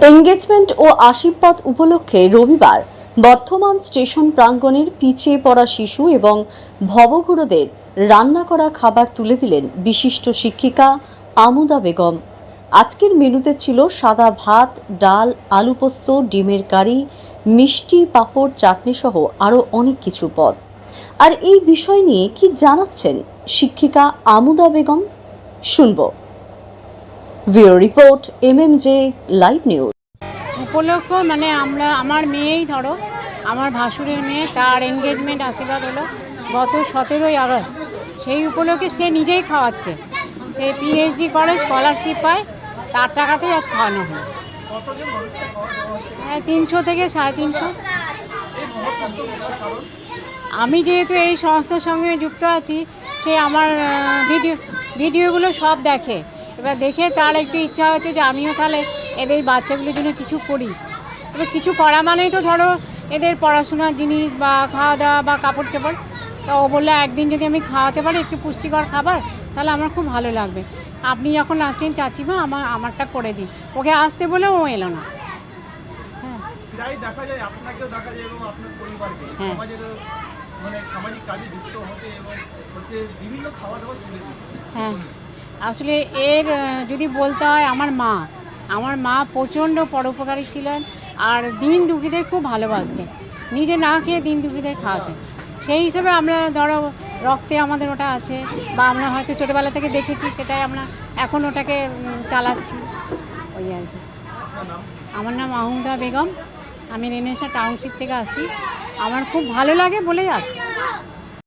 Engagement ও আশীর্বাদ উপলক্ষে রবিবার বর্ধমান স্টেশন প্রাঙ্গণের পিছিয়ে পড়া শিশু এবং ভবঘুরদের রান্না করা খাবার তুলে দিলেন বিশিষ্ট শিক্ষিকা আমুদা বেগম। আজকের মেনুতে ছিল সাদা ভাত, ডাল, আলু পোস্ত, ডিমের কারি, মিষ্টি, পাঁপড়, চাটনি সহ আরও অনেক কিছু পদ। আর এই বিষয় নিয়ে কি জানাচ্ছেন শিক্ষিকা আমুদা বেগম, শুনব। Bureau report, MMJ live news. উপলক্ষ মানে আমার মেয়েই ধরো, আমার ভাসুরের মেয়ে, তার এনগেজমেন্ট আশীর্বাদ হলো গত 17ই আগস্ট। সেই উপলক্ষে সে নিজেই খাওয়াচ্ছে। সে পিএইচডি করে, স্কলারশিপ পায়, তার টাকাতেই আজ খাওয়ানো হয়। 300 থেকে 350। আমি যেহেতু এই সংস্থার সঙ্গে যুক্ত আছি, সে আমার ভিডিওগুলো সব দেখে। এবার দেখে তার একটু ইচ্ছা হচ্ছে যে আমিও তাহলে এদের বাচ্চাগুলোর জন্য কিছু করি। এবার কিছু করা মানেই তো ধরো এদের পড়াশোনার জিনিস বা খাওয়া দাওয়া বা কাপড় চোপড়। তো ও বললো একদিন যদি আমি খাওয়াতে পারি একটু পুষ্টিকর খাবার, তাহলে আমার খুব ভালো লাগবে। আপনি যখন আছেন চাচিমা, আমারটা করে দিন। ওকে আসতে বলে ও এলো না। হ্যাঁ, দেখা যায় আপনাকেও দেখা যায় এবং আপনার পরিবারকে সমাজের মানে সামাজিক কাজে যুক্ত হতে এবং হচ্ছে বিভিন্ন খাওয়া দাওয়া তুলে দিতে। হ্যাঁ, আসলে এর যদি বলতে হয়, আমার মা প্রচণ্ড পরোপকারী ছিলেন, আর দিন দুঃখীদের খুব ভালোবাসতেন। নিজে না খেয়ে দিন দুঃখীদের খাওয়াতেন। সেই হিসেবে আমরা ধরো রক্তে আমাদের ওটা আছে, বা আমরা হয়তো ছোটোবেলা থেকে দেখেছি, সেটাই আমরা এখন ওটাকে চালাচ্ছি, ওই আর কি। আমার নাম আমুদা বেগম, আমি রেনেসা টাউনশিপ থেকে আসি। আমার খুব ভালো লাগে বলেই আসি।